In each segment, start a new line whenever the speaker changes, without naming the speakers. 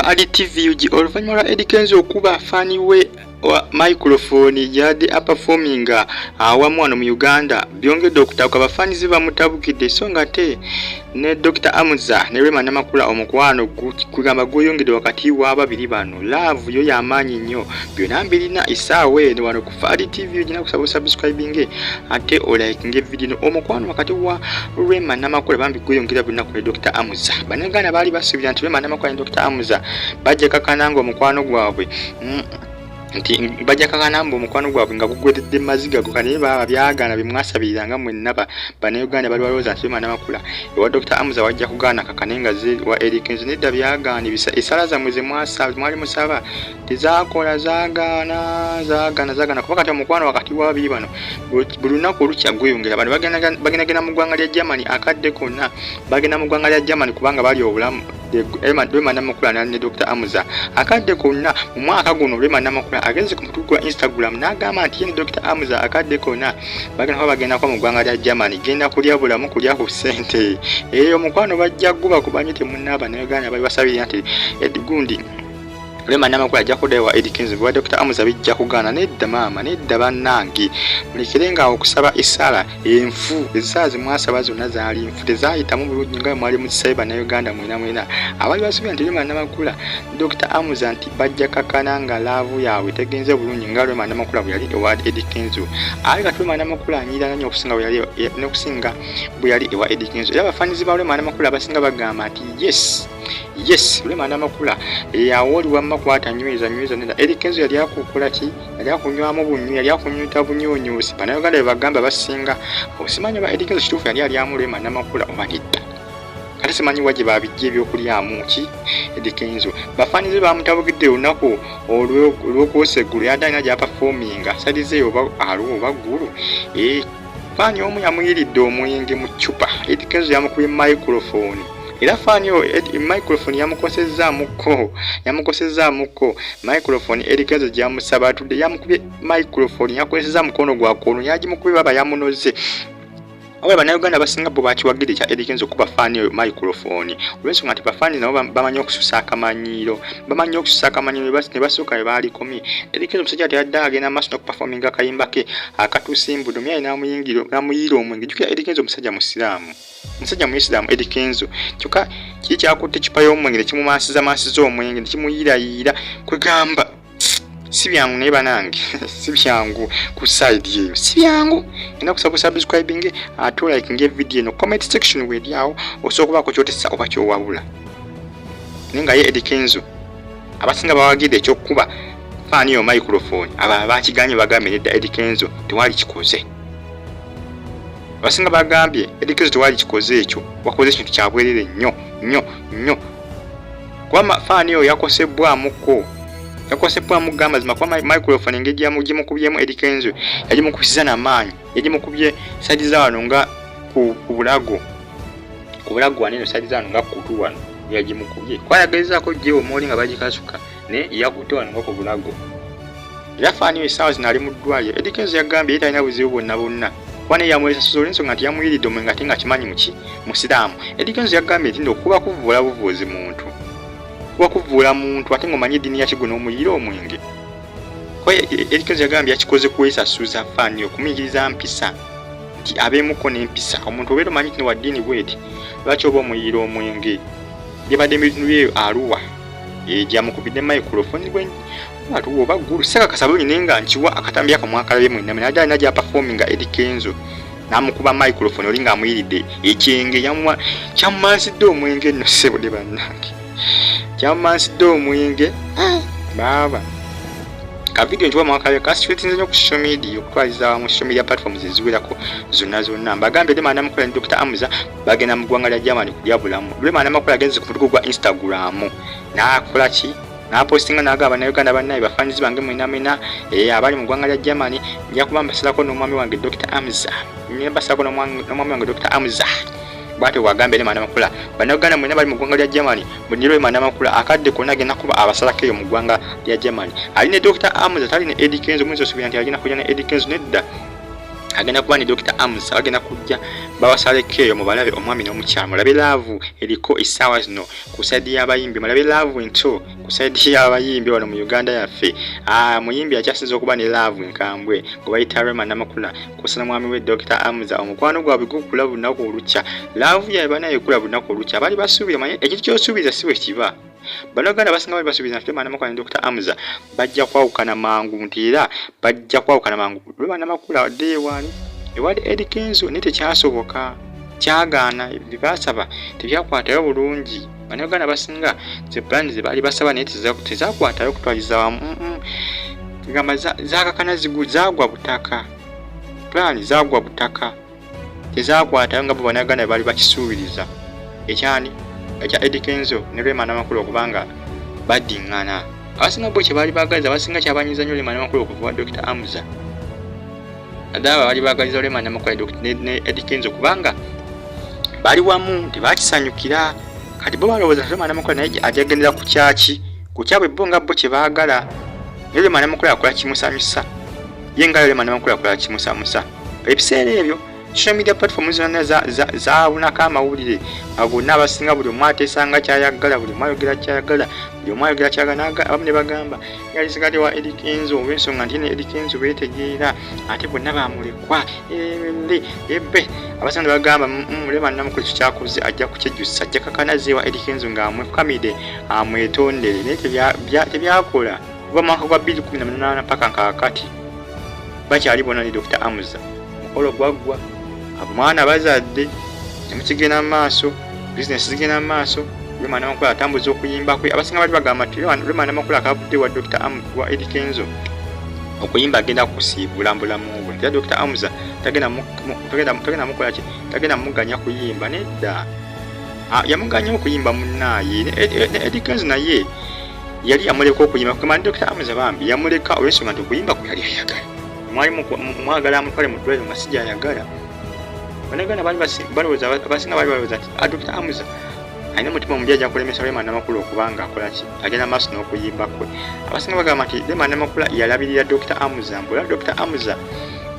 RTV uji oluvannyuma lwa Eddy Kenzo okuba fani we wa microphone yadde aperforminga awamu wano mu Uganda byongedde okutabuka abafanizi bamutabukidde so nga te ne Dr. Amuza ne Rema Namakula omukwano kugamba gweyongedde wakati w'ababiri bano love yo y'amaanyi nnyo byonna mbirina isaawe ne wano ku Fadi TV ugina kusaba subscribing ate olayikinge video omukwano wakati wa Rema Namakula bambi gweyongera byonna ku Dr. Amuza bannayuganda baali basuubira nti Rema Namakula ne Dr. Amuza bajja kakananga omukwano gwabwe nti bajja kakanamba omukwano gwabwe nga gugwededde maziga gukane baba byagana bimwasabiranga mwenna bannayuganda bali balowooza nti Rema Namakula ewa Dr. Amuza wajja kugaana kakanenga ze wa Eddy Kenzo nedda byagaana esala zammwe ze mwali musaba tezakola zaagaana kuba kati omukwano wakati w'ababiri bano buli lunaku olukya gweyongera bano bagendagenda mu ggwanga lya Germany akadde konna bagenda mu ggwanga lya Germany kubanga bali obulamu Rema Namakula ne Dr. Amuza akadde konna mu mwaka guno Rema Namakula agenze ku mutugu gwa Instagram n'agamba nti ye Dr. Amuza akadde konna bagenda mu ggwanga lya Germany genda kulya bulamu kulya ku ssente omukwano bajja guba kubanye temunnaaba n'Uganda bali basabira nti gundi Rema Namakula ajja kuddayo wa Eddy Kenzo wa Dr. Amuza bijja kugaana nedda maama nedda bannange mulekerenga okusaba essala enfu ezisala zimwasaba zonna zaali nfu tezaayitamu bulungi nga mwali muzisabe bannayuganda mwena abali basubira nti Rema Namakula Dr. Amuza nti bajja kakana nga laavu yaabwe tegenze bulungi nga Rema Namakula bwe yali ewa Eddy Kenzo ali kati Rema Namakula anyirira nnyo okusinga bwe yali ewa Eddy Kenzo era abafanizi ba Rema Namakula basinga bagamba nti yes Rema Namakula yawooliwa makwata nyweza neda Eddy Kenzo yali akukola ki yali akunywamu bunywi yali akunyuta bunyonyusi bannayuganda bagamba basinga osimanyi ba Eddy Kenzo kituufu yali amu Rema Namakula omanidda kati simanyi waje babijja ebyokulyamu ki Eddy Kenzo bafanizi bamutabukidde olunaku olw'okwoseggulo yaddaina gyaperforminga sadize oba aluwo oba ggulu fani omu yamuyiridde omwenge mu ccupa Eddy Kenzo yamukubye microphone era fani microphone yamukosezaamuko microphone Eddy Kenzo gyamusaba atudde yamukubye microphone yakozesa mukono gwa kono yagimukubye baba yamunoze awe bannayuganda basinga bo bakiwagidde kya Eddy Kenzo kuba fani microphone olw'ensonga nti bafani nabo bamanyi okususa akamanyiiro ne basooka we baalikomi Eddy Kenzo omusajja teyadde agenda maaso n'okuperforminga akayimba ke akatuusa embudumi ayi n'amuyiira omwenge jjukira Eddy Kenzo omusajja muisiraamu Eddy Kenzo kyokka kiri kyakutte ecupa y'omwenge nekimumaasiza omwenge nekimuyiirayiira kwegamba si byangu naye banange si byangu ku side yeyo si byangu ina kusaba subscribing ate liking video no comment section wedi awo osobola okubaako kyotesa oba kyowabula ninga ye Eddy Kenzo abasinga bawagidde ekyokuba fani yo microphone aba bakiganye bagambye nedda Eddy Kenzo tewali kikoze abasinga bagambye Eddy Kenzo tewali kikoze ekyo wakoze ekintu kyabwerere nnyo kuba fani yo yakosebwamuko mugamba zima kwa microphone engeri yamugimukubyemu Eddy Kenzo yagimukubisiza n'amaanyi yagimukubye side za wano nga ku bulago waneno side za wano nga kutu wano yagimukubye kwayagalizaako gyewo mooli nga bagikasuka ne yakutte wano nga ku bulago era fani esaawa zino ali mu ddwaliro Eddy Kenzo yagambye ye talina buzibu bwonna kuba naye yamulesasuza olw'ensonga nti yamuyiridde omwenge ate nga kimanyi musiraamu Eddy Kenzo yagambye nti okuba kuvuula buvuuzi muntu wakuvuula muntu ate ng'omanyi eddiini yakigwo n'omuyiira omwenge Eddy Kenzo yagambye yakikoze kwesasuza fani okumuyigiriza mpisa nti abeemuko n'empisa omuntu obeera omanyi kino wa ddiini bweti lwaki oba omuyiira omwenge byebadde ebitundu byeyo aluwa gyamukubidde microphone atuwa oba ggulu sekakasa bulungi naye nga nkiwa akatambi akamwakalabye mwenna naddala alina gyaperforminga Eddy Kenzo n'amukuba microphone oli ng'amuyiridde ekyenge kyamumansidde omwenge nno ssebode bannange kyamumansidde omwenge baaba ka video nkiwa mwakalabe kasitwetinze nnyo ku social media okutwaliza mu social media platforms eziwerako zonna mbagambye Rema Namakula ne Dr. Amuza bagenda mu ggwanga lya Germany kulya bulamu Rema Namakula agenze ku mutugo gwa Instagram n'akola ki n'apostinga n'agamba bannayuganda bannaye bafanizi bange mwena abali mu ggwanga lya Germany nja kuba mbasalako n'omwami wange Dr. Amuza bwate wagambye Rema Namakula bannayuganda mwena bali mu ggwanga lya Germany buli Rema Namakula akadde konna agenda kuba abasalako eyo mu ggwanga lya Germany ali ne Dr. Amuza tali ne Eddy Kenzo muyinza osuubira nti agenda kujja ne Eddy Kenzo nedda agenda kuba ne Dr. Amza bagenda kujja bawasaleko eyo mubalabe omwami n'omukyala mulabe laavu eriko essaawa zino ku saidi y'abayimbi mulabe laavu nto ku saidi y'abayimbi wano mu Uganda yaffe muyimbi akyasinza okuba ne laavu nkambwe gwe bayita Rema Namakula kusana mwami we Dr. Amza omukwano gwabwe gukula bunaku olukya laavu yabe naye ekula bunaku olukya bali basuubira manye ekintu ky'osuubiza si bwe kiba Banaganda basinga bali basuubiza nti Rema Namakula ne Dr. Amza bajja kwawukana mangu nti era bajja kwawukana mangu Rema Namakula day one ewali Eddie Kenzo ne tekyasoboka kyagaana bibasaba tebyakwatayo bulungi Banaganda basinga ze plan ze bali basaba ne tezakwatayo kutwaliza wamu ngamba zakakana zagwa butaka plan zagwa butaka tezakwatayo nga Banaganda bali bakisuubiriza ekyani ekya Eddie Kenzo ne Rema Namakula okubanga badingana abasinga bo kye bali bagaliza abasinga kyabanyiza nnyo Rema Namakula okuva Dr. Amza adaba bali bagaliza Rema Namakula ne Eddie Kenzo kubanga bali wamu tebakisanyukira kati bo balowooza Rema Namakula naye ajagendera ku kyaki ku kyabwe bo nga bo kye baagala ne Rema Namakula akola kimusanyusa ye nga Rema Namakula akola kimusamusa ebiseera ebyo social media platforms zonna zaabunako amawulire agonna abasinga buli omu ateesanga kyayagala buli omu ayogera kyayagala buli omu ayogera kyayagala abamu ne bagamba yali sigadde wa Eddie Kenzo olw'ensonga nti ne Eddie Kenzo beetegeera ate bonna bamulekwa ebbe abasinga ne bagamba Rema Namakula ekyo kyakoze ajja kukyejjusa ajja kakanaze wa Eddie Kenzo ng'amwekamide amwetondere naye tebyakola kuva mu mwaka gwa 2018 paka nkaakati bakyali bonna ne Dr. Amza mukolo gwaggwa abamwana bazadde nemukigenda mu maaso business zigenda mu maaso Rema Namakula atambuza okuyimba kwe abasinga bali bagamba nti Rema Namakula akavudde wa Dr. wa Eddie Kenzo okuyimba agenda kusiibula mbulamu bwe nti Dr. Amza tagenda mukola ki tagenda muganya kuyimba nedda yamuganya okuyimba munnaye Eddie Kenzo naye yali yamuleka okuyimba kuba Dr. Amza bambi yamuleka olw'ensonga nti okuyimba kwe yali ayagala mwali mwagala amutwale mu ddwaliro nga sijja ayagala Banaganda balowooza abasinga bali balowooza nti Dr. Amza alina omutima omubi ajja kulemesa Rema Namakula okubanga akola ki agenda maaso n'okuyimba kwe abasinga bagamba nti Rema Namakula yalabirira Dr. Amza mbula Dr. Amza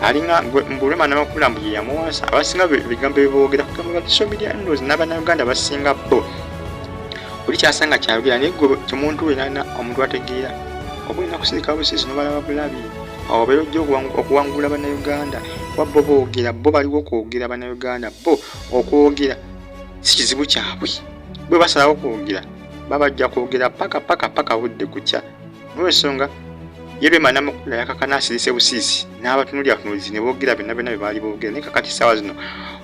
alinga mbu Rema Namakula mbu ye yamuwasa abasinga bigambo biboogera kugamba nti social media ndowooza n'Abannayuganda basinga bo buli kyasanga kyayogera naye gwe kimuntu wenana omuntu ategeera oba olina kusirika busiisi n'obalaba bulabi awo beera ojja okuwangula Bannayuganda wabbo boogera bo baliwo okwogera Bannayuganda bo okwogera si kizibu kyabwe bwe basalawo okwogera babajja kwogera paka budde kukya n'olw'ensonga ye Rema Namakula yakakana asirise busiisi n'abatunuulirafunuulizi ne boogera byonna bye baali boogera naye kakati ssaawa zino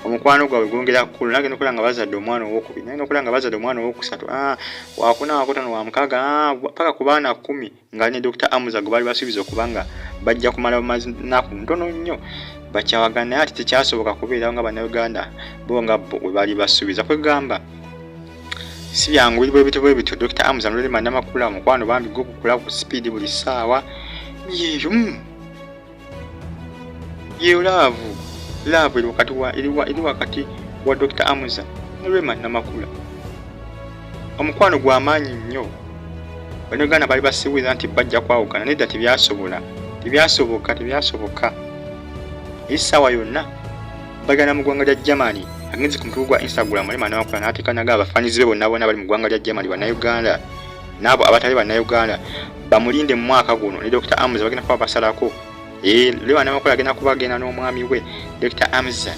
omukwano gwabwe gwongera kkulu nagenda okulaba nga bazadde omwana owokubiri nagenda okulaba nga bazadde omwana owokusatu wakuna wakutaano wa mukaaga paka ku baana 10 nga ne Dr. Amza gwe baali basuubiza okubanga bajja kumala naku ntono nnyo bakyawagana naye ati tekyasoboka kubeerawo nga Bannayuganda bo nga bwe baali basuubiza kwegamba si byangu bwe bityo Dr. Amza ne Rema Namakula omukwano bambi gukula ku speed buli ssaawa yeyo laavu eri wakati wa Dr. Amza ne Rema Namakula omukwano gw'amaanyi nnyo Bannayuganda bali basibuliza nti bajja kwawukana nedda tebyasoboka essaawa yonna bagana mu ggwanga lya Germany agenze ku mutugu gwa Instagram Rema Namakula n'ateekanaga abafaanizi be bonna bali mu ggwanga lya Germany Bannayuganda n'abo abatali Bannayuganda bamulinde mu mwaka guno ne Dr. Amza bagenda kuba basalako Rema Namakula agenda kubagenda n'omwami we Dr. Amza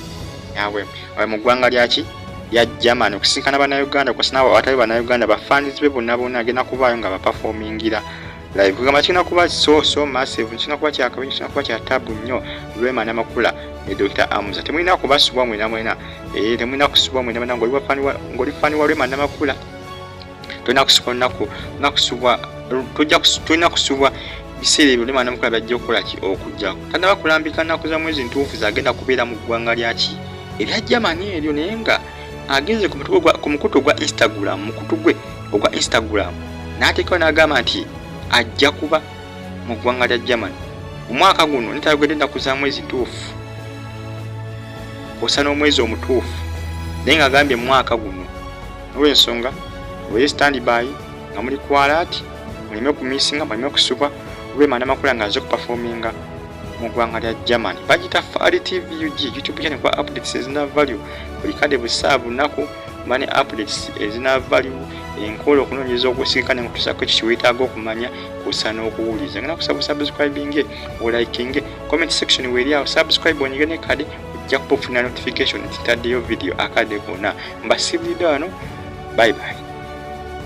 yawe mu ggwanga lyaki ya Germany okusinkana Bannayuganda kwasina abatali Bannayuganda bafaanizi be bonna agenda kubaayo nga baperformingira live kugamba kina kuba so massive kina kuba kyakabi kina kuba kya tabu nnyo Rema Namakula ne Dr. Amza temulina kubasubwa mwena temulina kusubwa mwena ng'oli fani wa Rema Namakula tulina kusubwa biseera ebyo Rema Namakula bajja okukola ki okujjako tanda bakulambika nnaku za mwezi ntuufu zagenda kubeera mu ggwanga lyaki erya Germany eryo naye nga agenze ku mukutu gwa Instagram ogwa Instagram n'ateekawo n'agamba nti ajja kuba mu ggwanga lya Germany omwaka guno nitayogedde ennaku za mwezi ntuufu osa n'omwezi omutuufu naye ng'agambye mu mwaka guno olw'ensonga oye standby nga muli ku alert muleme okumisinga muleme okusubwa Rema Namakula ng'aze okuperforminga mu ggwanga lya Germany. Bagita Fari TVUG YouTube channel kwa updates ezina value buli kade busaa bunaku mane updates ezina value enkola okunoonyeza okusinkana ngutusako ekikiweetaaga okumanya kusa n'okuwuliza. Ngena kusaba subscribing oliking comment section weri awo subscribe onyige ne kade ojja kufuna notification ntitaddeyo video akade konna mbasibulidde wano. Bye bye.